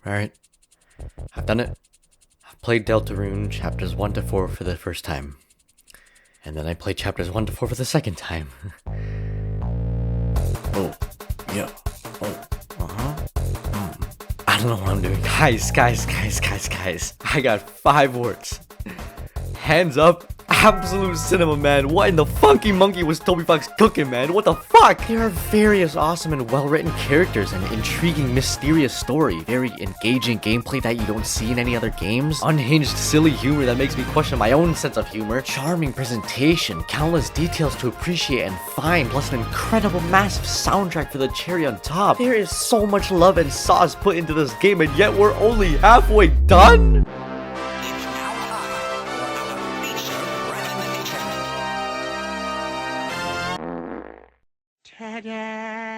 Alright, I've done it. I've played Deltarune chapters 1 to 4 for the first time. And then I played chapters 1 to 4 for the second time. Oh, yeah. Oh, I don't know what I'm doing. Guys. I got 5 words. Hands up. Absolute cinema, man. What in the funky monkey was Toby Fox cooking, man? What the fuck? There are various awesome and well-written characters, an intriguing, mysterious story, very engaging gameplay that you don't see in any other games, unhinged, silly humor that makes me question my own sense of humor, charming presentation, countless details to appreciate and find, plus an incredible, massive soundtrack for the cherry on top. There is so much love and sauce put into this game, and yet we're only halfway done?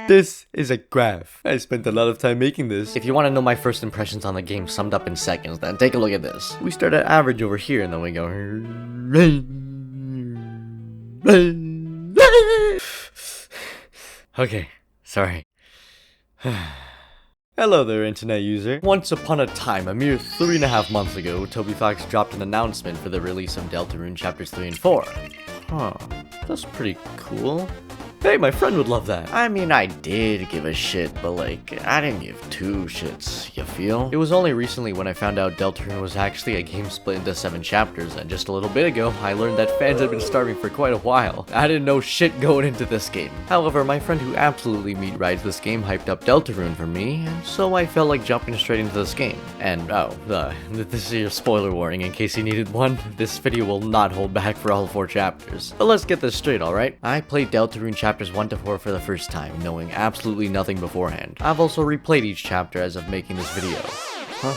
This is a graph. I spent a lot of time making this. If you want to know my first impressions on the game summed up in seconds, then take a look at this. We start at average over here, and then we go... Okay, sorry. Hello there, internet user. Once upon a time, a mere 3.5 months ago, Toby Fox dropped an announcement for the release of Deltarune Chapters 3 and 4. Huh, that's pretty cool. Hey, my friend would love that. I mean, I did give a shit, but like, I didn't give 2 shits, you feel? It was only recently when I found out Deltarune was actually a game split into 7 chapters, and just a little bit ago, I learned that fans had been starving for quite a while. I didn't know shit going into this game. However, my friend who absolutely meat rides this game hyped up Deltarune for me, and so I felt like jumping straight into this game. And this is your spoiler warning in case you needed one. This video will not hold back for all 4 chapters. But let's get this straight, alright? I played Deltarune chapters 1 to 4 for the first time, knowing absolutely nothing beforehand. I've also replayed each chapter as of making this video. Huh?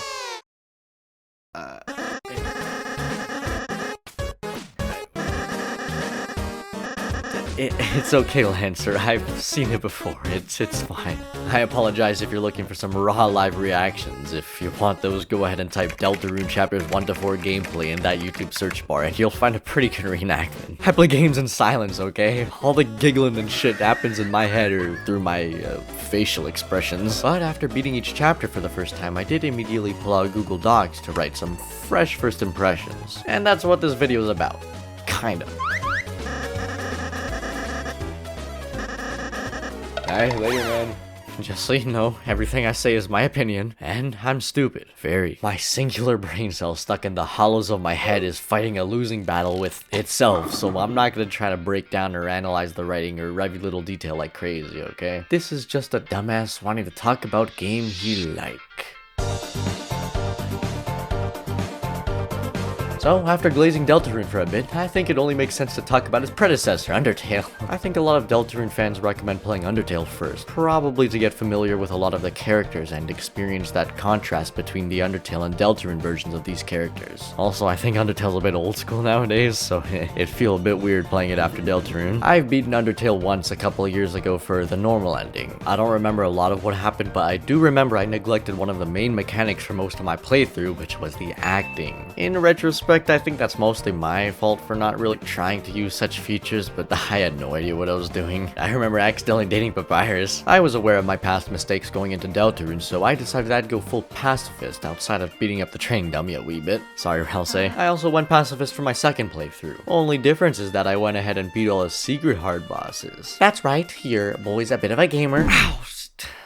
It's okay, Lancer. I've seen it before. It's fine. I apologize if you're looking for some raw live reactions. If you want those, go ahead and type Deltarune Chapters 1 to 4 gameplay in that YouTube search bar, and you'll find a pretty good reenactment. I play games in silence, okay? All the giggling and shit happens in my head or through my facial expressions. But after beating each chapter for the first time, I did immediately pull out Google Docs to write some fresh first impressions. And that's what this video is about. Kinda. Alright, later, man. Just so you know, everything I say is my opinion, and I'm stupid. Very. My singular brain cell stuck in the hollows of my head is fighting a losing battle with itself, so I'm not gonna try to break down or analyze the writing or every little detail like crazy, okay? This is just a dumbass wanting to talk about game he like. So, after glazing Deltarune for a bit, I think it only makes sense to talk about its predecessor, Undertale. I think a lot of Deltarune fans recommend playing Undertale first, probably to get familiar with a lot of the characters and experience that contrast between the Undertale and Deltarune versions of these characters. Also, I think Undertale's a bit old school nowadays, so it'd feel a bit weird playing it after Deltarune. I've beaten Undertale once a couple of years ago for the normal ending. I don't remember a lot of what happened, but I do remember I neglected one of the main mechanics for most of my playthrough, which was the acting. In retrospect, I think that's mostly my fault for not really trying to use such features, but I had no idea what I was doing. I remember accidentally dating Papyrus. I was aware of my past mistakes going into Deltarune, so I decided I'd go full pacifist outside of beating up the training dummy a wee bit. Sorry, Halsey. I also went pacifist for my second playthrough. Only difference is that I went ahead and beat all the secret hard bosses. That's right, your boy's a bit of a gamer. Ow.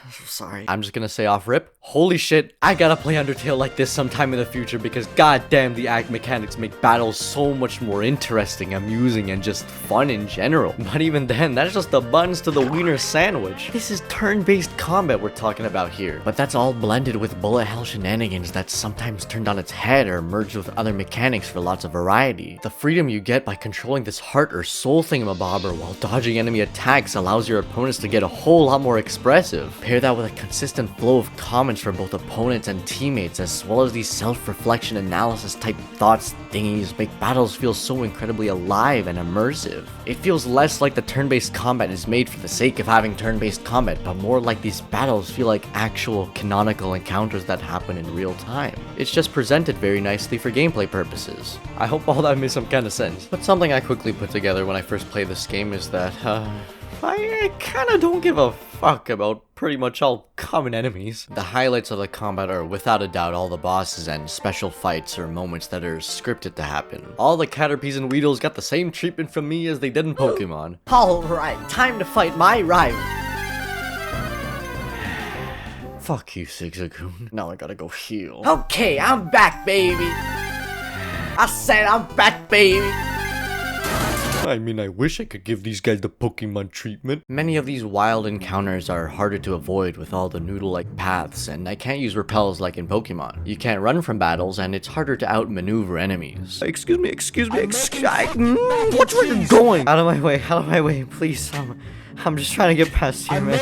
Sorry. I'm just gonna say off rip, holy shit, I gotta play Undertale like this sometime in the future because goddamn the act mechanics make battles so much more interesting, amusing, and just fun in general. But even then, that's just the buns to the wiener sandwich. This is turn-based combat we're talking about here. But that's all blended with bullet hell shenanigans that's sometimes turned on its head or merged with other mechanics for lots of variety. The freedom you get by controlling this heart or soul thingamabobber while dodging enemy attacks allows your opponents to get a whole lot more expressive. Pair that with a consistent flow of comments from both opponents and teammates, as well as these self-reflection analysis type thoughts thingies make battles feel so incredibly alive and immersive. It feels less like the turn-based combat is made for the sake of having turn-based combat, but more like these battles feel like actual canonical encounters that happen in real time. It's just presented very nicely for gameplay purposes. I hope all that made some kind of sense. But something I quickly put together when I first played this game is that, I kinda don't give a fuck about pretty much all common enemies. The highlights of the combat are without a doubt all the bosses and special fights or moments that are scripted to happen. All the Caterpies and Weedles got the same treatment from me as they did in Pokemon. Alright, time to fight my rival. Fuck you, Zigzagoon. Now I gotta go heal. Okay, I'm back, baby. I said I'm back, baby. I mean, I wish I could give these guys the Pokemon treatment. Many of these wild encounters are harder to avoid with all the noodle-like paths, and I can't use repels like in Pokemon. You can't run from battles, and it's harder to outmaneuver enemies. Excuse me, which way are you going? Out of my way, please. I'm just trying to get past you, man.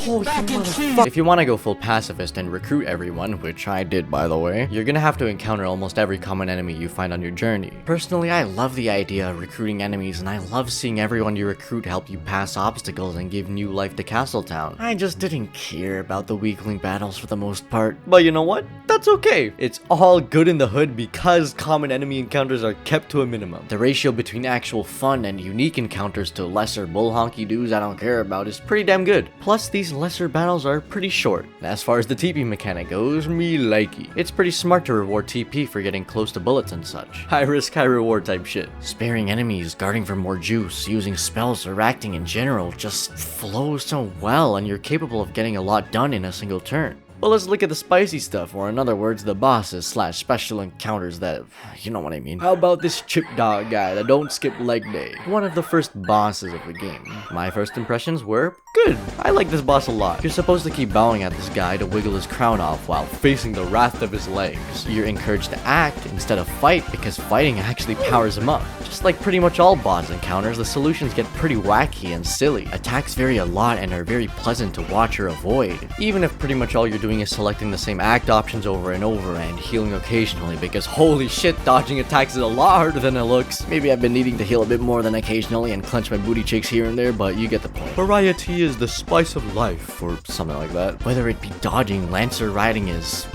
Oh, you motherfucker. If you want to go full pacifist and recruit everyone, which I did by the way, you're gonna have to encounter almost every common enemy you find on your journey. Personally, I love the idea of recruiting enemies, and I love seeing everyone you recruit help you pass obstacles and give new life to Castletown. I just didn't care about the weakling battles for the most part. But you know what? That's okay. It's all good in the hood because common enemy encounters are kept to a minimum. The ratio between actual fun and unique encounters to lesser bull honky doos I don't care about is pretty damn good. Plus, these lesser battles are pretty short. As far as the TP mechanic goes, me likey. It's pretty smart to reward TP for getting close to bullets and such. High risk, high reward type shit. Sparing enemies, guarding for more juice, using spells, or acting in general just flows so well, and you're capable of getting a lot done in a single turn. Well, let's look at the spicy stuff, or in other words, the bosses slash special encounters that, you know what I mean. How about this chip dog guy that don't skip leg day? One of the first bosses of the game. My first impressions were good. I like this boss a lot. You're supposed to keep bowing at this guy to wiggle his crown off while facing the wrath of his legs. You're encouraged to act instead of fight because fighting actually powers him up. Just like pretty much all boss encounters, the solutions get pretty wacky and silly. Attacks vary a lot and are very pleasant to watch or avoid, even if pretty much all you're doing is selecting the same act options over and over and healing occasionally, because holy shit, dodging attacks is a lot harder than it looks. Maybe I've been needing to heal a bit more than occasionally and clench my booty cheeks here and there, but you get the point. Variety is the spice of life, or something like that. Whether it be dodging, lancer riding his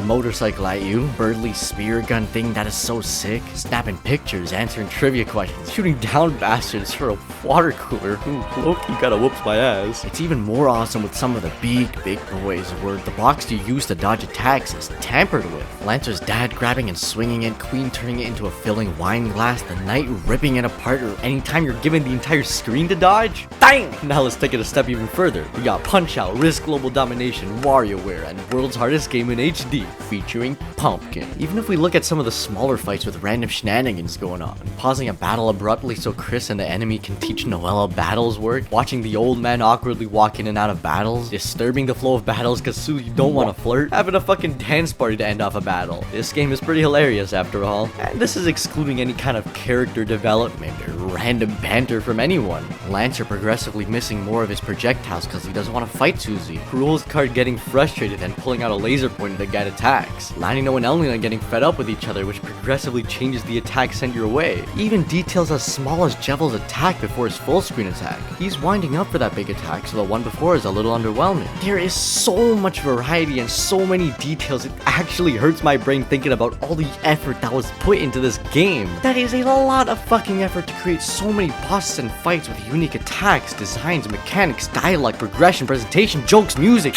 motorcycle at you, Birdly spear gun thing that is so sick, snapping pictures, answering trivia questions, shooting down bastards for a water cooler. Ooh, Loki kinda whoops my ass. It's even more awesome with some of the big boys where the box you use to dodge attacks is tampered with. Lancer's dad grabbing and swinging it, Queen turning it into a filling wine glass, the Knight ripping it apart, or anytime you're given the entire screen to dodge. Dang! Now let's take it a step even further. We got Punch-Out, Risk Global Domination, WarioWare, and World's Hardest Game in HD, featuring Pumpkin. Even if we look at some of the smaller fights with random shenanigans going on, pausing a battle abruptly so Chris and the enemy can teach Noella battles work, watching the old man awkwardly walk in and out of battles, disturbing the flow of battles cause you don't want to flirt, having a fucking dance party to end off a battle. This game is pretty hilarious after all, and this is excluding any kind of character development or random banter from anyone. Lancer progressively missing more of his projectiles because he doesn't want to fight Susie, Cruel's card getting frustrated and pulling out a laser pointer to get attacks, Lanino and Elena getting fed up with each other, which progressively changes the attack sent your way. Even details as small as Jevel's attack before his full screen attack. He's winding up for that big attack, so the one before is a little underwhelming. There is so much variety and so many details, it actually hurts my brain thinking about all the effort that was put into this game. That is a lot of fucking effort to create so many bosses and fights with unique attacks, designs, mechanics, dialogue, progression, presentation, jokes, music.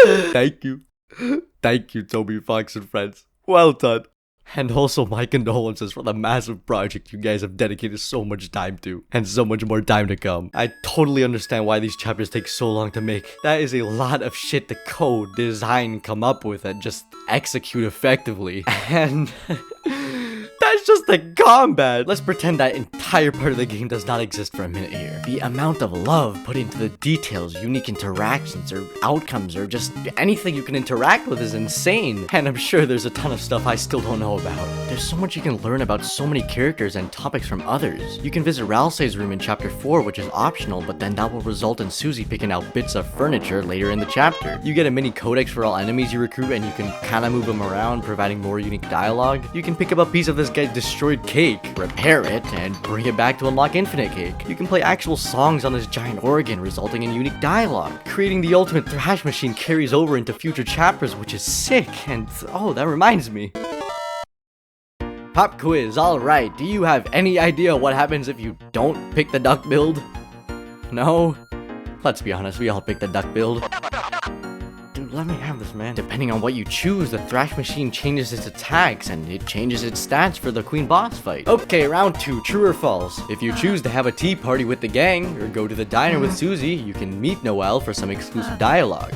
Thank you. Thank you, Toby Fox and friends. Well done. And also my condolences for the massive project you guys have dedicated so much time to, and so much more time to come. I totally understand why these chapters take so long to make. That is a lot of shit to code, design, come up with, and just execute effectively. And that's just the combat. Let's pretend that entire part of the game does not exist for a minute here. The amount of love put into the details, unique interactions, or outcomes, or just anything you can interact with is insane. And I'm sure there's a ton of stuff I still don't know about. There's so much you can learn about so many characters and topics from others. You can visit Ralsei's room in chapter 4, which is optional, but then that will result in Susie picking out bits of furniture later in the chapter. You get a mini codex for all enemies you recruit, and you can kinda move them around, providing more unique dialogue. You can pick up a piece of this guy's destroyed cake, repair it, and bring it back to unlock infinite cake. You can play actual songs on this giant organ, resulting in unique dialogue. Creating the ultimate thrash machine carries over into future chapters, which is sick, and oh, that reminds me. Pop quiz, alright, do you have any idea what happens if you don't pick the duck build? No? Let's be honest, we all picked the duck build. Dude, let me have this, man. Depending on what you choose, the Thrash Machine changes its attacks, and it changes its stats for the Queen boss fight. Okay, round 2, true or false? If you choose to have a tea party with the gang, or go to the diner with Susie, you can meet Noelle for some exclusive dialogue.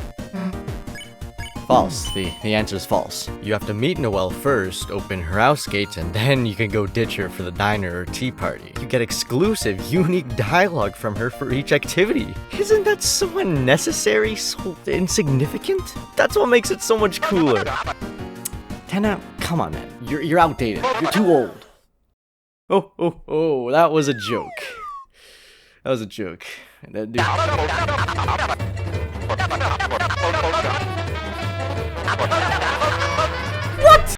False. The answer is false. You have to meet Noelle first, open her house gates, and then you can go ditch her for the diner or tea party. You get exclusive, unique dialogue from her for each activity. Isn't that so unnecessary, so insignificant? That's what makes it so much cooler. Tenna, come on, man. You're outdated. You're too old. Oh, that was a joke. That was a joke. That dude. What?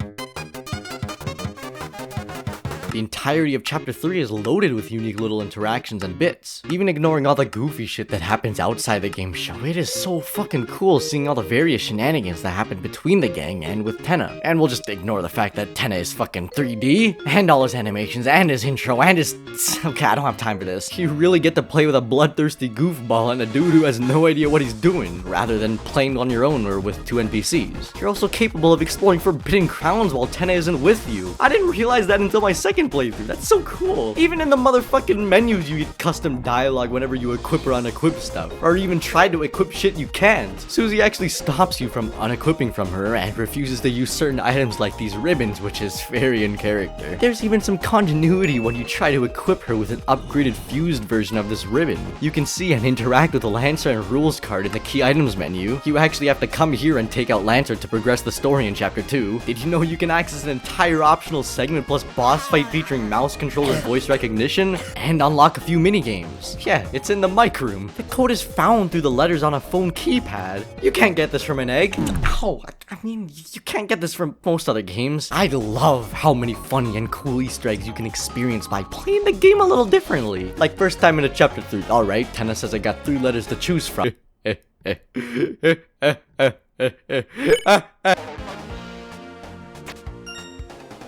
The entirety of Chapter 3 is loaded with unique little interactions and bits. Even ignoring all the goofy shit that happens outside the game show, it is so fucking cool seeing all the various shenanigans that happen between the gang and with Tenna. And we'll just ignore the fact that Tenna is fucking 3D, and all his animations, and his intro, and his... Okay, I don't have time for this. You really get to play with a bloodthirsty goofball and a dude who has no idea what he's doing, rather than playing on your own or with 2 NPCs. You're also capable of exploring forbidden grounds while Tenna isn't with you. I didn't realize that until my second playthrough. That's so cool. Even in the motherfucking menus, you get custom dialogue whenever you equip or unequip stuff, or even try to equip shit you can't. Susie actually stops you from unequipping from her and refuses to use certain items like these ribbons, which is very in character. There's even some continuity when you try to equip her with an upgraded fused version of this ribbon. You can see and interact with the Lancer and Rules card in the key items menu. You actually have to come here and take out Lancer to progress the story in Chapter 2. Did you know you can access an entire optional segment plus boss fight featuring mouse controller voice recognition, and unlock a few minigames? Yeah, it's in the mic room. The code is found through the letters on a phone keypad. You can't get this from an egg. Ow, I mean, you can't get this from most other games. I love how many funny and cool Easter eggs you can experience by playing the game a little differently. Like first time in a Chapter 3, alright, Tenna says I got 3 letters to choose from.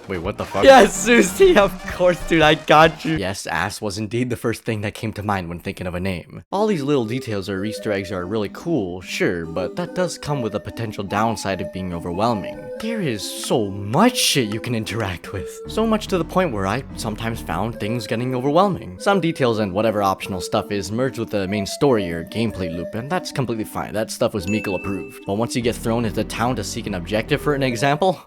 Wait, what the fuck? Yes, Susie, of course, dude, I got you. Yes, ass was indeed the first thing that came to mind when thinking of a name. All these little details or Easter eggs are really cool, sure, but that does come with a potential downside of being overwhelming. There is so much shit you can interact with. So much to the point where I sometimes found things getting overwhelming. Some details and whatever optional stuff is merged with the main story or gameplay loop, and that's completely fine. That stuff was Mikkel approved. But once you get thrown into town to seek an objective for an example,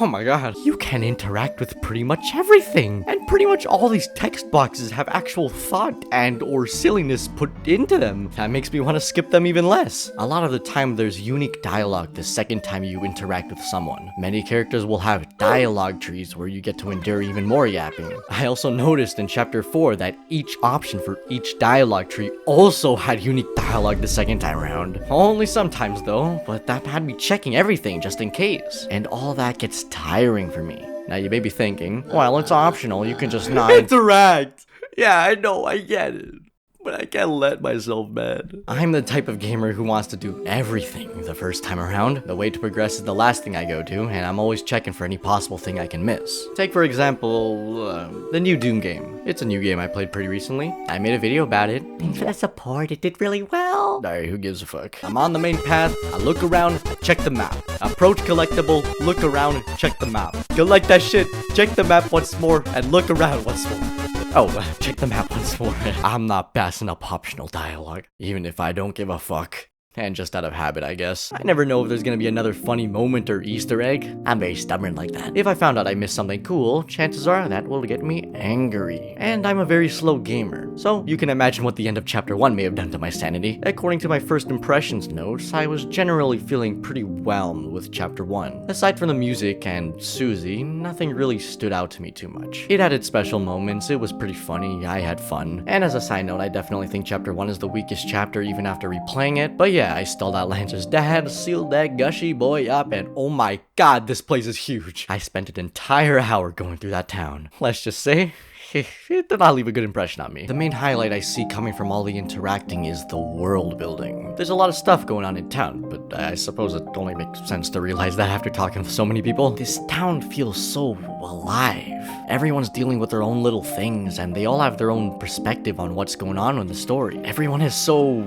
oh my god, you can interact with pretty much everything. And pretty much all these text boxes have actual thought and or silliness put into them. That makes me want to skip them even less. A lot of the time there's unique dialogue the second time you interact with someone. Many characters will have dialogue trees where you get to endure even more yapping. I also noticed in Chapter 4 that each option for each dialogue tree also had unique dialogue the second time around. Only sometimes though, but that had me checking everything just in case. And all that gets tiring for me. Now you may be thinking, well, it's optional, you can just not interact. Yeah, I know, I get it. But I can't let myself, man. I'm the type of gamer who wants to do everything the first time around. The way to progress is the last thing I go to, and I'm always checking for any possible thing I can miss. Take, for example, the new Doom game. It's a new game I played pretty recently. I made a video about it. Thanks for the support, it did really well. Alright, who gives a fuck? I'm on the main path, I look around, I check the map. Approach collectible, look around, check the map. Collect that shit, check the map once more, and look around once more. Oh, check the map once more. I'm not passing up optional dialogue, even if I don't give a fuck. And just out of habit, I guess. I never know if there's gonna be another funny moment or Easter egg. I'm very stubborn like that. If I found out I missed something cool, chances are that will get me angry. And I'm a very slow gamer. So you can imagine what the end of Chapter 1 may have done to my sanity. According to my first impressions notes, I was generally feeling pretty whelmed with Chapter 1. Aside from the music and Susie, nothing really stood out to me too much. It had its special moments, it was pretty funny, I had fun. And as a side note, I definitely think Chapter 1 is the weakest chapter even after replaying it. But yeah, I stalled out Lancer's dad, sealed that gushy boy up, and oh my god, this place is huge. I spent an entire hour going through that town. Let's just say, it did not leave a good impression on me. The main highlight I see coming from all the interacting is the world building. There's a lot of stuff going on in town, but I suppose it only makes sense to realize that after talking to so many people. This town feels so alive. Everyone's dealing with their own little things, and they all have their own perspective on what's going on in the story. Everyone is so,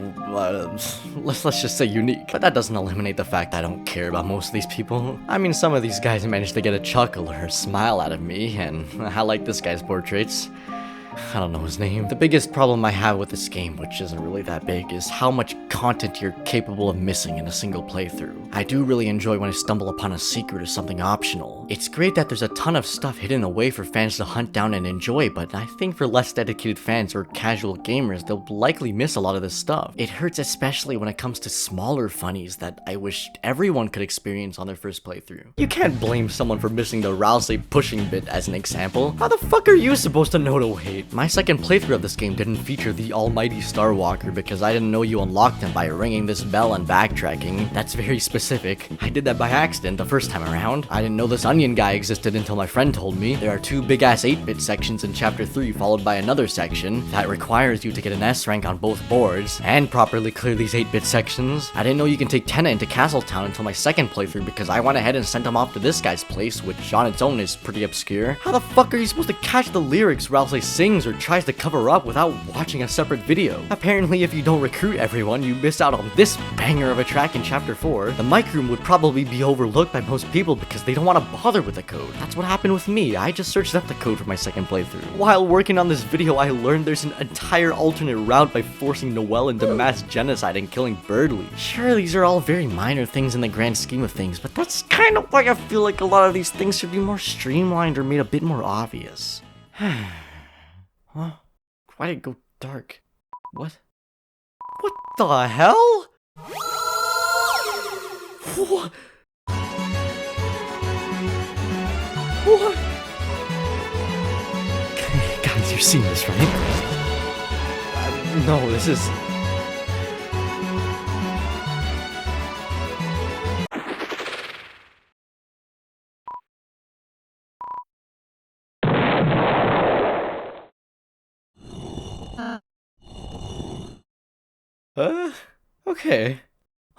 let's just say unique. But that doesn't eliminate the fact I don't care about most of these people. I mean, some of these guys managed to get a chuckle or a smile out of me, and I like this guy's portraits. I don't know his name. The biggest problem I have with this game, which isn't really that big, is how much content you're capable of missing in a single playthrough. I do really enjoy when I stumble upon a secret or something optional. It's great that there's a ton of stuff hidden away for fans to hunt down and enjoy, but I think for less dedicated fans or casual gamers, they'll likely miss a lot of this stuff. It hurts especially when it comes to smaller funnies that I wish everyone could experience on their first playthrough. You can't blame someone for missing the Rousey pushing bit as an example. How the fuck are you supposed to know to wait? My second playthrough of this game didn't feature the almighty Star Walker because I didn't know you unlocked him by ringing this bell and backtracking. That's very specific. I did that by accident the first time around. I didn't know this onion guy existed until my friend told me. There are 2 big-ass 8-bit sections in Chapter 3 followed by another section that requires you to get an S rank on both boards and properly clear these 8-bit sections. I didn't know you can take Tenna into Castletown until my second playthrough because I went ahead and sent him off to this guy's place, which on its own is pretty obscure. How the fuck are you supposed to catch the lyrics Rousey sings or tries to cover up without watching a separate video? Apparently, if you don't recruit everyone, you miss out on this banger of a track in Chapter 4. The mic room would probably be overlooked by most people because they don't want to bother with the code. That's what happened with me. I just searched up the code for my second playthrough. While working on this video, I learned there's an entire alternate route by forcing Noelle into mass genocide and killing Birdly. Sure, these are all very minor things in the grand scheme of things, but that's kind of why I feel like a lot of these things should be more streamlined or made a bit more obvious. Huh? Why did it go dark? What? What the hell? What? What? Guys, you've seen this, right? No, this is... Okay.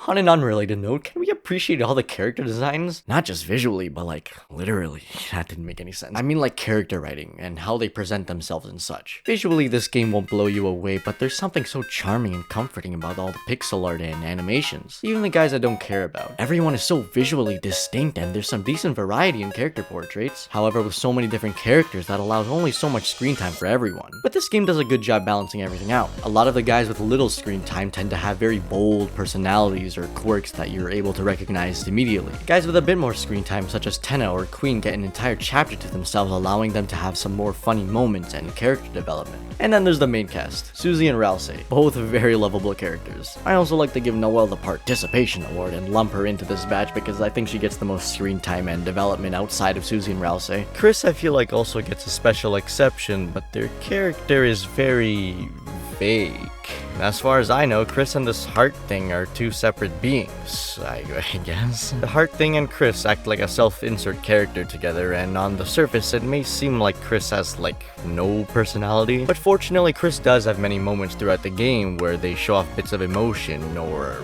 On an unrelated note, can we appreciate all the character designs? Not just visually, but like, literally. That didn't make any sense. I mean like character writing, and how they present themselves and such. Visually, this game won't blow you away, but there's something so charming and comforting about all the pixel art and animations. Even the guys I don't care about. Everyone is so visually distinct, and there's some decent variety in character portraits. However, with so many different characters, that allows only so much screen time for everyone. But this game does a good job balancing everything out. A lot of the guys with little screen time tend to have very bold personalities or quirks that you're able to recognize immediately. Guys with a bit more screen time, such as Tenna or Queen, get an entire chapter to themselves, allowing them to have some more funny moments and character development. And then there's the main cast, Susie and Rousey, both very lovable characters. I also like to give Noelle the Participation Award and lump her into this batch because I think she gets the most screen time and development outside of Susie and Rousey. Chris, I feel like, also gets a special exception, but their character is very vague. As far as I know, Chris and this heart thing are 2 separate beings, I guess. The heart thing and Chris act like a self-insert character together, and on the surface it may seem like Chris has like no personality, but fortunately Chris does have many moments throughout the game where they show off bits of emotion or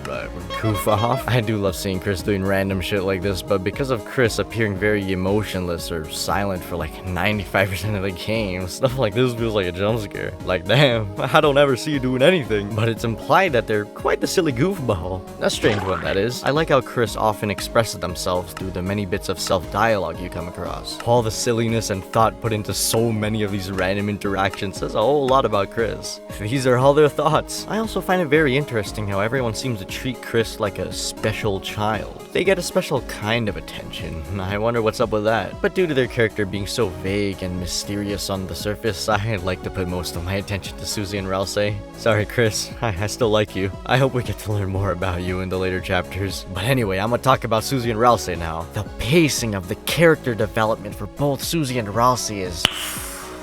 goof off. I do love seeing Chris doing random shit like this, but because of Chris appearing very emotionless or silent for like 95% of the game, stuff like this feels like a jump scare. Like, damn, I don't ever see you doing anything. But it's implied that they're quite the silly goofball. A strange one, that is. I like how Chris often expresses themselves through the many bits of self-dialogue you come across. All the silliness and thought put into so many of these random interactions says a whole lot about Chris. These are all their thoughts. I also find it very interesting how everyone seems to treat Chris like a special child. They get a special kind of attention. I wonder what's up with that. But due to their character being so vague and mysterious on the surface, I'd like to put most of my attention to Susie and Rousey. Sorry, Chris. I still like you. I hope we get to learn more about you in the later chapters. But anyway, I'm gonna talk about Susie and Rousey now. The pacing of the character development for both Susie and Rousey is...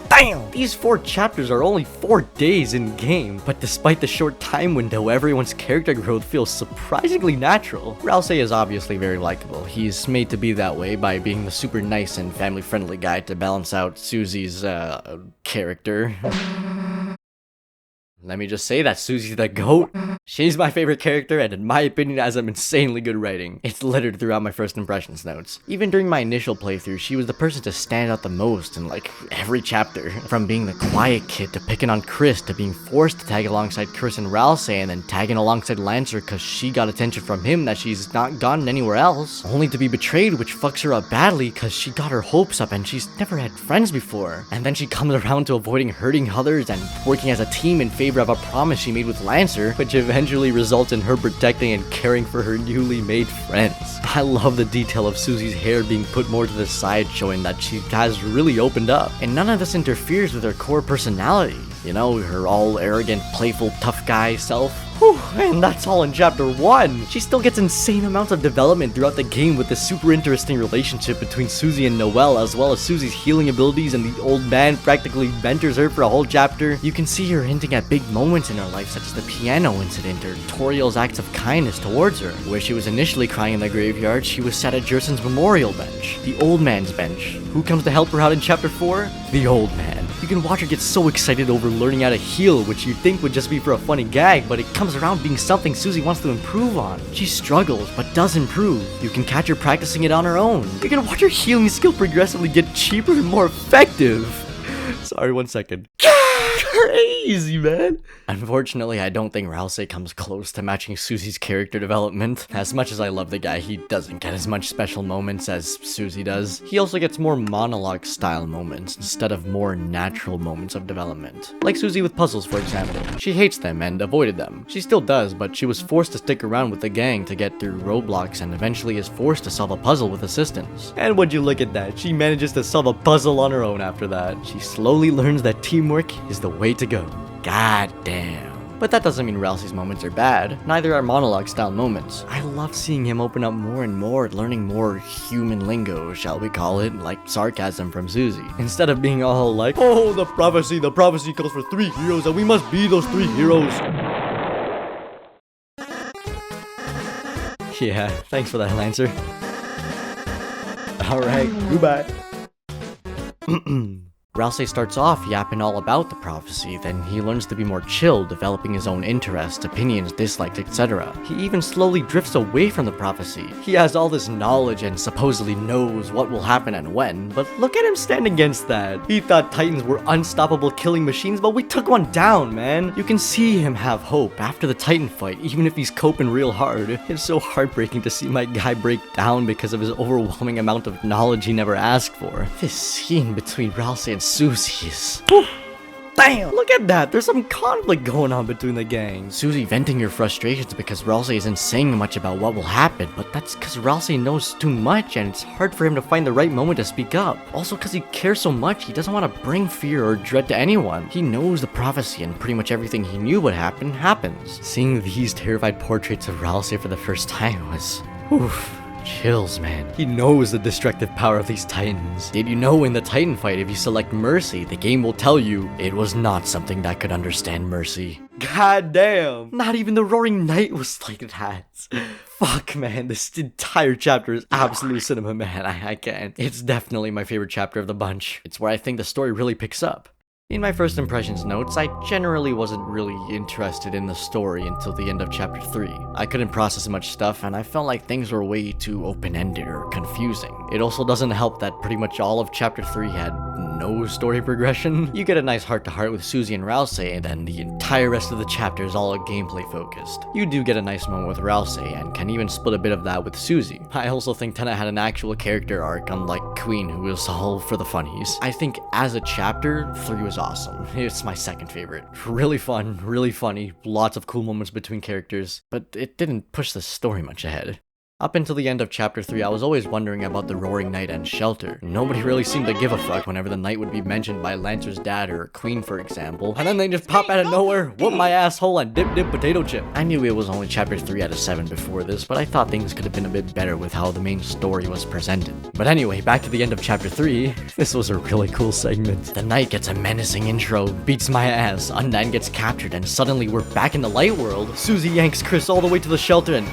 Damn! These 4 chapters are only 4 days in game, but despite the short time window, everyone's character growth feels surprisingly natural. Rousey is obviously very likable. He's made to be that way by being the super nice and family-friendly guy to balance out Susie's, character. Let me just say that Susie's the GOAT. She's my favorite character, and in my opinion has some insanely good writing. It's littered throughout my first impressions notes. Even during my initial playthrough, she was the person to stand out the most in like every chapter. From being the quiet kid to picking on Chris to being forced to tag alongside Chris and Ralsei and then tagging alongside Lancer cause she got attention from him that she's not gotten anywhere else. Only to be betrayed, which fucks her up badly cause she got her hopes up and she's never had friends before. And then she comes around to avoiding hurting others and working as a team in favor of a promise she made with Lancer, which eventually results in her protecting and caring for her newly made friends. I love the detail of Susie's hair being put more to the side, showing that she has really opened up. And none of this interferes with her core personality. You know, her all arrogant, playful, tough guy self. Whew, and that's all in chapter 1. She still gets insane amounts of development throughout the game with the super interesting relationship between Susie and Noelle, as well as Susie's healing abilities, and the old man practically mentors her for a whole chapter. You can see her hinting at big moments in her life, such as the piano incident or Toriel's acts of kindness towards her. Where she was initially crying in the graveyard, she was sat at Jerson's memorial bench, the old man's bench. Who comes to help her out in chapter 4? The old man. You can watch her get so excited over learning how to heal, which you'd think would just be for a funny gag, but it comes around being something Susie wants to improve on. She struggles, but does improve. You can catch her practicing it on her own. You can watch her healing skill progressively get cheaper and more effective. Sorry, 1 second. Crazy, man. Unfortunately, I don't think Ralsei comes close to matching Susie's character development. As much as I love the guy, he doesn't get as much special moments as Susie does. He also gets more monologue style moments instead of more natural moments of development. Like Susie with puzzles, for example. She hates them and avoided them. She still does, but she was forced to stick around with the gang to get through roadblocks and eventually is forced to solve a puzzle with assistance. And would you look at that, she manages to solve a puzzle on her own after that. She slowly learns that teamwork is the way to go. God damn. But that doesn't mean Ralsei's moments are bad. Neither are monologue style moments. I love seeing him open up more and more, learning more human lingo, shall we call it, like sarcasm from Susie. Instead of being all like, oh, the prophecy calls for 3 heroes and we must be those 3 heroes. Yeah, thanks for that, Lancer. Alright, goodbye. Ralsei starts off yapping all about the prophecy, then he learns to be more chill, developing his own interests, opinions, dislikes, etc. He even slowly drifts away from the prophecy. He has all this knowledge and supposedly knows what will happen and when, but look at him stand against that. He thought Titans were unstoppable killing machines, but we took one down, man. You can see him have hope after the Titan fight, even if he's coping real hard. It's so heartbreaking to see my guy break down because of his overwhelming amount of knowledge he never asked for. This scene between Ralsei and Susie is... Damn! Look at that! There's some conflict going on between the gangs. Susie venting her frustrations because Ralsei isn't saying much about what will happen, but that's because Ralsei knows too much and it's hard for him to find the right moment to speak up. Also because he cares so much, he doesn't want to bring fear or dread to anyone. He knows the prophecy and pretty much everything he knew would happen happens. Seeing these terrified portraits of Ralsei for the first time was... oof. Chills, man. He knows the destructive power of these Titans. Did you know in the Titan fight, if you select Mercy, the game will tell you it was not something that could understand Mercy. God damn. Not even the Roaring Knight was like that. Fuck, man. This entire chapter is absolute cinema, man. I can't. It's definitely my favorite chapter of the bunch. It's where I think the story really picks up. In my first impressions notes, I generally wasn't really interested in the story until the end of chapter 3. I couldn't process much stuff and I felt like things were way too open-ended or confusing. It also doesn't help that pretty much all of chapter 3 had no story progression. You get a nice heart-to-heart with Susie and Ralsei, and then the entire rest of the chapter is all gameplay focused. You do get a nice moment with Ralsei and can even split a bit of that with Susie. I also think Tenna had an actual character arc, unlike Queen, who was all for the funnies. I think as a chapter, 3 was awesome. It's my second favorite. Really fun, really funny, lots of cool moments between characters, but it didn't push the story much ahead. Up until the end of chapter 3, I was always wondering about the Roaring Knight and Shelter. Nobody really seemed to give a fuck whenever the knight would be mentioned by Lancer's dad or Queen, for example. And then they just pop out of nowhere, whoop my asshole, and dip potato chip. I knew it was only chapter 3 out of 7 before this, but I thought things could have been a bit better with how the main story was presented. But anyway, back to the end of chapter 3, this was a really cool segment. The knight gets a menacing intro, beats my ass, Undyne gets captured, and suddenly we're back in the light world. Susie yanks Chris all the way to the shelter and...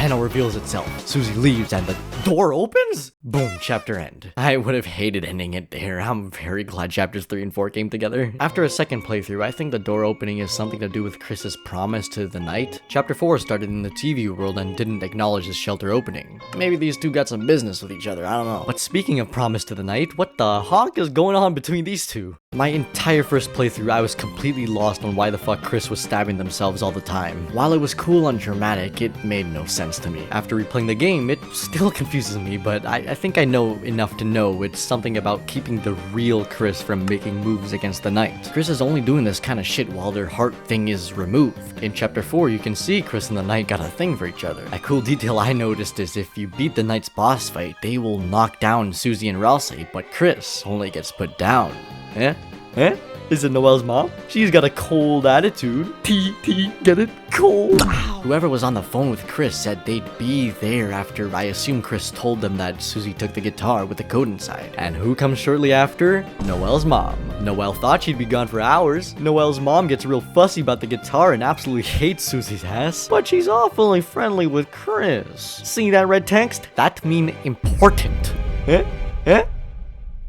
panel reveals itself. Susie leaves and the door opens? Boom, chapter end. I would have hated ending it there. I'm very glad chapters 3 and 4 came together. After a second playthrough, I think the door opening is something to do with Chris's promise to the knight. Chapter 4 started in the TV world and didn't acknowledge his shelter opening. Maybe these two got some business with each other, I don't know. But speaking of promise to the knight, what the honk is going on between these two? My entire first playthrough, I was completely lost on why the fuck Chris was stabbing themselves all the time. While it was cool and dramatic, it made no sense to me. After replaying the game, it still confuses me, but I think I know enough to know it's something about keeping the real Chris from making moves against the knight. Chris is only doing this kind of shit while their heart thing is removed. In chapter 4, you can see Chris and the knight got a thing for each other. A cool detail I noticed is if you beat the knight's boss fight, they will knock down Susie and Ralsei, but Chris only gets put down. Eh? Eh? Is it Noelle's mom? She's got a cold attitude. Get it? Cold. Ow. Whoever was on the phone with Chris said they'd be there after I assume Chris told them that Susie took the guitar with the code inside. And who comes shortly after? Noelle's mom. Noelle thought she'd be gone for hours. Noelle's mom gets real fussy about the guitar and absolutely hates Susie's ass. But she's awfully friendly with Chris. See that red text? That mean important. Eh? Eh?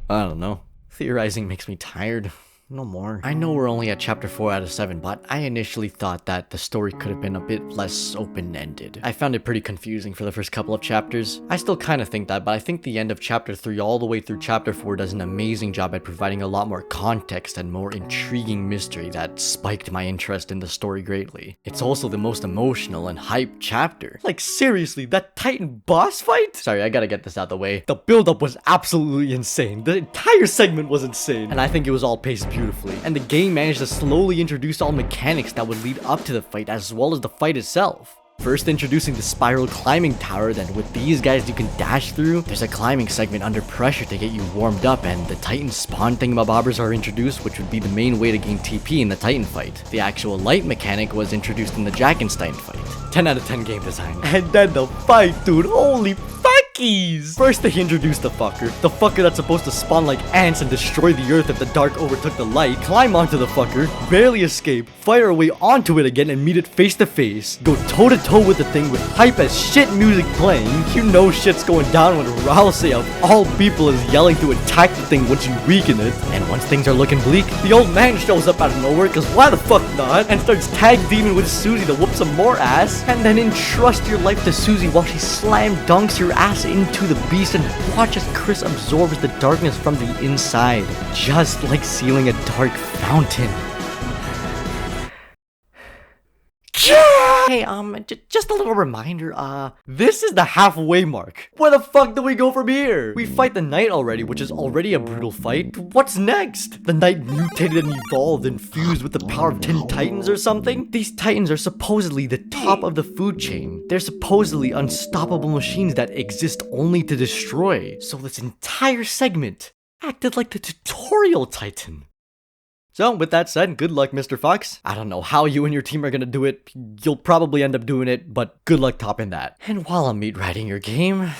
I don't know. Theorizing makes me tired. No more. I know we're only at chapter 4 out of 7, but I initially thought that the story could have been a bit less open-ended. I found it pretty confusing for the first couple of chapters. I still kind of think that, but I think the end of chapter 3 all the way through chapter 4 does an amazing job at providing a lot more context and more intriguing mystery that spiked my interest in the story greatly. It's also the most emotional and hyped chapter. Like seriously, that Titan boss fight? Sorry, I gotta get this out the way. The build-up was absolutely insane. The entire segment was insane, and I think it was all paced beautifully. And the game managed to slowly introduce all mechanics that would lead up to the fight as well as the fight itself. First introducing the spiral climbing tower, then with these guys you can dash through. There's a climbing segment under pressure to get you warmed up, and the Titan spawn thingamabobbers are introduced, which would be the main way to gain TP in the Titan fight. The actual light mechanic was introduced in the Jackenstein fight. 10 out of 10 game design. And then the fight, dude, holy fuckies! First they introduced the fucker that's supposed to spawn like ants and destroy the earth if the dark overtook the light, climb onto the fucker, barely escape, fire away onto it again and meet it face to face, go toe to toe with the thing with hype as shit music playing. You know shit's going down when Ralsei of all people is yelling to attack the thing once you weaken it. And once things are looking bleak, the old man shows up out of nowhere, cause why the fuck not, and starts tag teaming with Susie to whoop some more ass, and then entrust your life to Susie while she slam dunks your ass into the beast and watch as Chris absorbs the darkness from the inside, just like sealing a dark fountain. Hey, just a little reminder, this is the halfway mark. Where the fuck do we go from here? We fight the knight already, which is already a brutal fight. What's next? The knight mutated and evolved and fused with the power of 10 titans or something? These titans are supposedly the top of the food chain. They're supposedly unstoppable machines that exist only to destroy. So this entire segment acted like the tutorial titan. So, with that said, good luck, Mr. Fox. I don't know how you and your team are gonna do it. You'll probably end up doing it, but good luck topping that. And while I'm meat riding your game,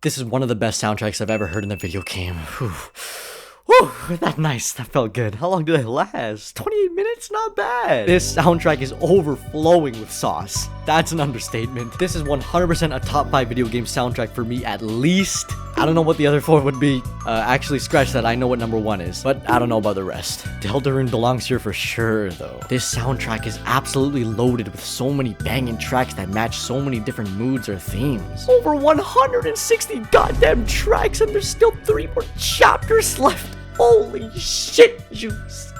this is one of the best soundtracks I've ever heard in a video game. Whew, that nice. That felt good. How long did it last? 28 minutes? Not bad. This soundtrack is overflowing with sauce. That's an understatement. This is 100% a top 5 video game soundtrack for me at least. I don't know what the other 4 would be. Actually, scratch that. I know what number 1 is, but I don't know about the rest. Deltarune belongs here for sure, though. This soundtrack is absolutely loaded with so many banging tracks that match so many different moods or themes. Over 160 goddamn tracks, and there's still 3 more chapters left. Holy shit, juice.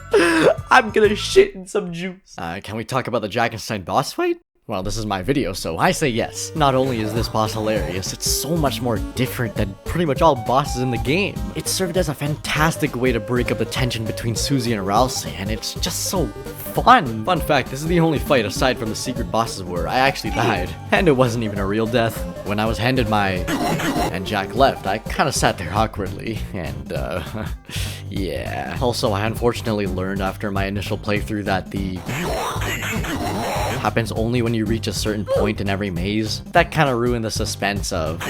I'm gonna shit in some juice. Can we talk about the Jackenstein boss fight? Well, this is my video, so I say yes. Not only is this boss hilarious, it's so much more different than pretty much all bosses in the game. It served as a fantastic way to break up the tension between Susie and Ralsei, and it's just so fun. Fun fact, this is the only fight, aside from the secret bosses, where I actually died. And it wasn't even a real death. When I was handed my... and Jack left, I kind of sat there awkwardly, and yeah. Also, I unfortunately learned after my initial playthrough that the... happens only when you reach a certain point in every maze. That kind of ruined the suspense of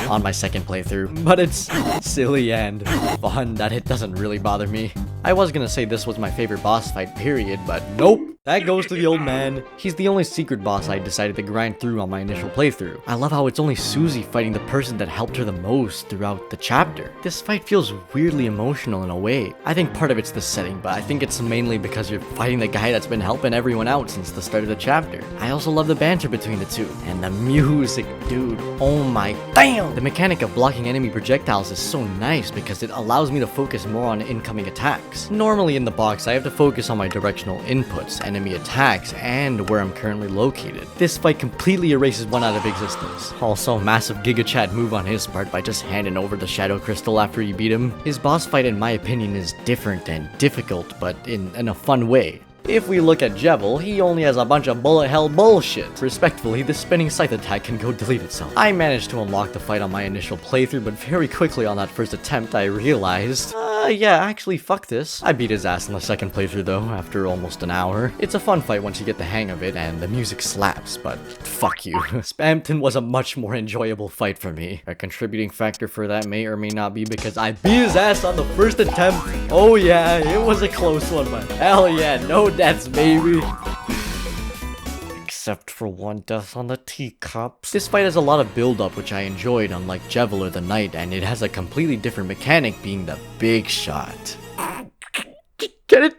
on my second playthrough, but it's silly and fun that it doesn't really bother me. I was gonna say this was my favorite boss fight, period, but nope. That goes to the old man. He's the only secret boss I decided to grind through on my initial playthrough. I love how it's only Susie fighting the person that helped her the most throughout the chapter. This fight feels weirdly emotional in a way. I think part of it's the setting, but I think it's mainly because you're fighting the guy that's been helping everyone out since the start of the chapter. I also love the banter between the two. And the music, dude, oh my damn! The mechanic of blocking enemy projectiles is so nice because it allows me to focus more on incoming attacks. Normally in the box, I have to focus on my directional inputs, enemy attacks, and where I'm currently located. This fight completely erases one out of existence. Also, a massive Giga Chad move on his part by just handing over the Shadow Crystal after you beat him. His boss fight, in my opinion, is different and difficult, but in a fun way. If we look at Jevil, he only has a bunch of bullet hell bullshit. Respectfully, the spinning scythe attack can go delete itself. I managed to unlock the fight on my initial playthrough, but very quickly on that first attempt, I realized, yeah, actually, fuck this. I beat his ass in the second playthrough though, after almost an hour. It's a fun fight once you get the hang of it, and the music slaps, but fuck you. Spamton was a much more enjoyable fight for me. A contributing factor for that may or may not be because I beat his ass on the first attempt. Oh yeah, it was a close one, but hell yeah, no deaths, baby. Except for one death on the teacups. This fight has a lot of build-up, which I enjoyed, unlike Jevil or the Knight, and it has a completely different mechanic, being the big shot. Get it?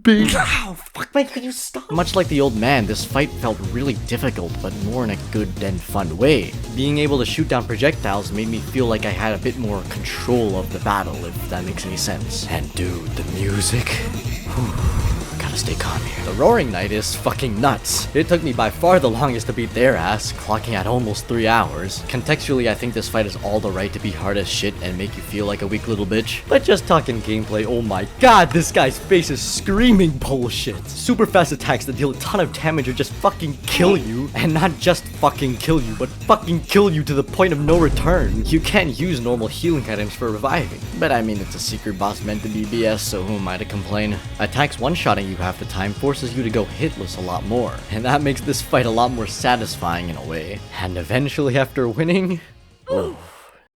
Big. Ow, fuck, man, could you stop? Much like the old man, this fight felt really difficult, but more in a good and fun way. Being able to shoot down projectiles made me feel like I had a bit more control of the battle, if that makes any sense. And dude, the music. Whew. Gotta stay calm here. The Roaring Knight is fucking nuts. It took me by far the longest to beat their ass, clocking at almost 3 hours. Contextually, I think this fight has all the right to be hard as shit and make you feel like a weak little bitch. But just talking gameplay, oh my god, this guy's face is screaming bullshit. Super fast attacks that deal a ton of damage or just fucking kill you. And not just fucking kill you, but fucking kill you to the point of no return. You can't use normal healing items for reviving. But I mean, it's a secret boss meant to be BS, so who am I to complain? Attacks one-shotting you half the time forces you to go hitless a lot more, and that makes this fight a lot more satisfying in a way. And eventually after winning, oh,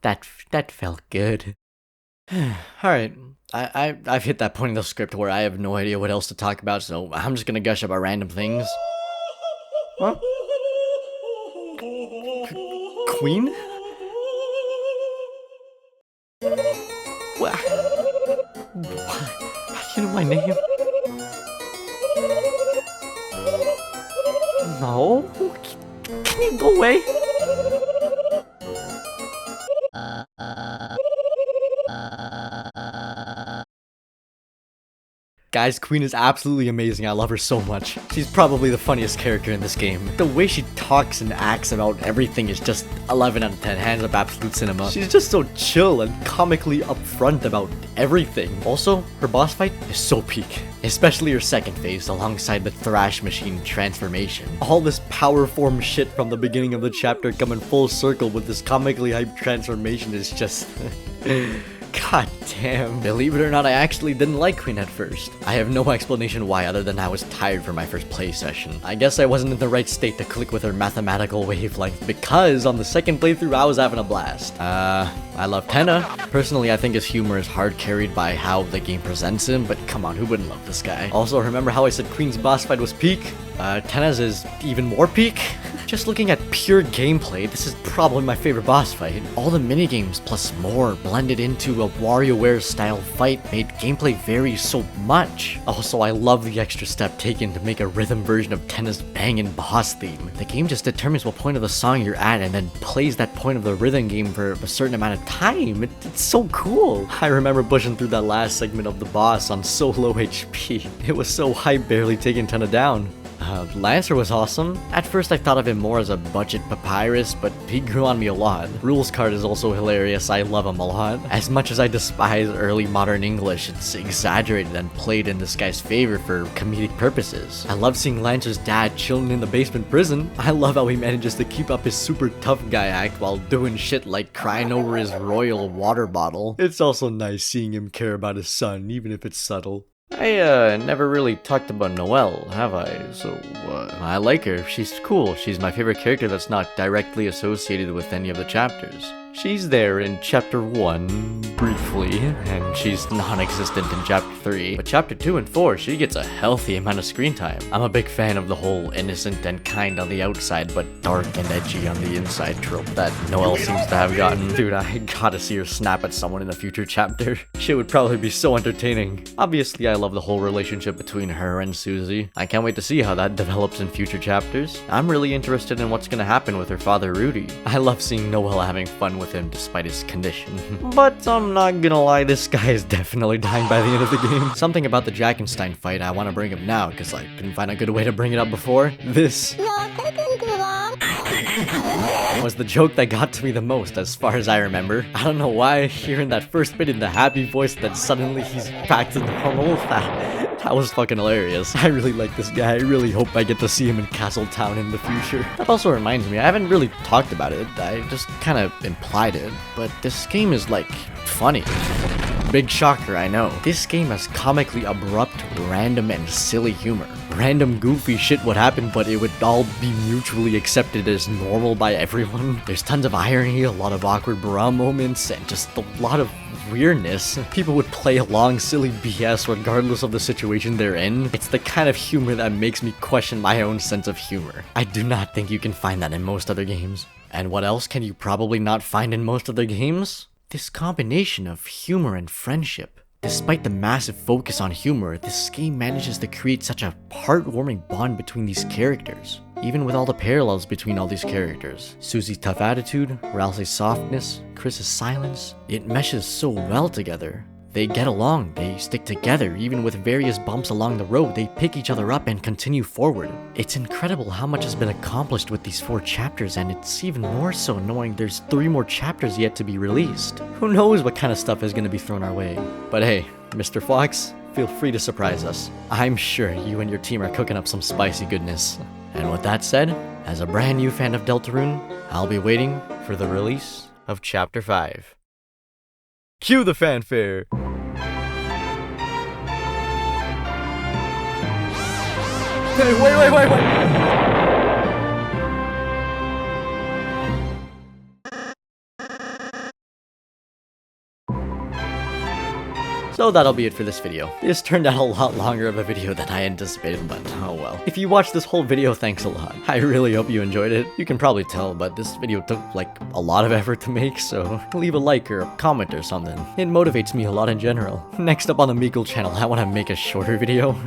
that felt good. Alright, I've hit that point in the script where I have no idea what else to talk about, so I'm just gonna gush about random things. Huh? Queen? What? You know my name? No? Can you go away? Guys, Queen is absolutely amazing. I love her so much. She's probably the funniest character in this game. The way she talks and acts about everything is just 11 out of 10, hands up absolute cinema. She's just so chill and comically upfront about everything. Also, her boss fight is so peak. Especially her second phase alongside the Thrash Machine transformation. All this power form shit from the beginning of the chapter coming full circle with this comically hyped transformation is just... God damn. Believe it or not, I actually didn't like Queen at first. I have no explanation why other than I was tired for my first play session. I guess I wasn't in the right state to click with her mathematical wavelength because on the second playthrough I was having a blast. I love Tenna. Personally, I think his humor is hard carried by how the game presents him, but come on, who wouldn't love this guy? Also, remember how I said Queen's boss fight was peak? Tenna's is even more peak? Just looking at pure gameplay, this is probably my favorite boss fight. All the minigames plus more blended into a WarioWare style fight made gameplay vary so much. Also, I love the extra step taken to make a rhythm version of Tenna's bangin' boss theme. The game just determines what point of the song you're at and then plays that point of the rhythm game for a certain amount of time. It's so cool. I remember pushing through that last segment of the boss on so low HP. It was so hype barely taking Tenna down. Lancer was awesome. At first I thought of him more as a budget papyrus, but he grew on me a lot. Rules Card is also hilarious, I love him a lot. As much as I despise early modern English, it's exaggerated and played in this guy's favor for comedic purposes. I love seeing Lancer's dad chilling in the basement prison. I love how he manages to keep up his super tough guy act while doing shit like crying over his royal water bottle. It's also nice seeing him care about his son, even if it's subtle. I never really talked about Noelle, have I? So, I like her. She's cool. She's my favorite character that's not directly associated with any of the chapters. She's there in chapter 1, briefly, and she's non-existent in chapter 3. But chapter 2 and 4, she gets a healthy amount of screen time. I'm a big fan of the whole innocent and kind on the outside, but dark and edgy on the inside trope that Noelle seems to have gotten. Dude, I gotta see her snap at someone in a future chapter. Shit would probably be so entertaining. Obviously, I love the whole relationship between her and Susie. I can't wait to see how that develops in future chapters. I'm really interested in what's gonna happen with her father, Rudy. I love seeing Noelle having fun with him despite his condition. But I'm not gonna lie, this guy is definitely dying by the end of the game. Something about the Jackenstein fight I want to bring up now, because I couldn't find a good way to bring it up before. This was the joke that got to me the most, as far as I remember. I don't know why, hearing that first bit in the happy voice, then suddenly he's back to normal. That was fucking hilarious. I really like this guy. I really hope I get to see him in Castletown in the future. That also reminds me, I haven't really talked about it. I just kind of implied it. But this game is, like, funny. Big shocker, I know. This game has comically abrupt, random, and silly humor. Random, goofy shit would happen, but it would all be mutually accepted as normal by everyone. There's tons of irony, a lot of awkward bra moments, and just a lot of weirdness. People would play along silly BS regardless of the situation they're in. It's the kind of humor that makes me question my own sense of humor. I do not think you can find that in most other games. And what else can you probably not find in most other games? This combination of humor and friendship. Despite the massive focus on humor, this game manages to create such a heartwarming bond between these characters. Even with all the parallels between all these characters. Susie's tough attitude, Ralphie's softness, Chris's silence, it meshes so well together. They get along, they stick together, even with various bumps along the road, they pick each other up and continue forward. It's incredible how much has been accomplished with these 4 chapters, and it's even more so knowing there's 3 more chapters yet to be released. Who knows what kind of stuff is going to be thrown our way. But hey, Mr. Fox, feel free to surprise us. I'm sure you and your team are cooking up some spicy goodness. And with that said, as a brand new fan of Deltarune, I'll be waiting for the release of Chapter 5. Cue the fanfare! Hey, wait! So that'll be it for this video. This turned out a lot longer of a video than I anticipated, but oh well. If you watched this whole video, thanks a lot. I really hope you enjoyed it. You can probably tell, but this video took like a lot of effort to make, so leave a like or a comment or something. It motivates me a lot in general. Next up on the Meekle channel, I want to make a shorter video.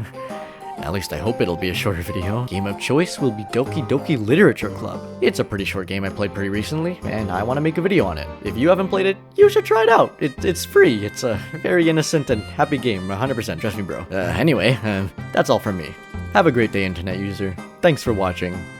At least I hope it'll be a shorter video. Game of choice will be Doki Doki Literature Club. It's a pretty short game I played pretty recently, and I want to make a video on it. If you haven't played it, you should try it out. It's free. It's a very innocent and happy game, 100%, trust me bro. Anyway, that's all from me. Have a great day, internet user. Thanks for watching.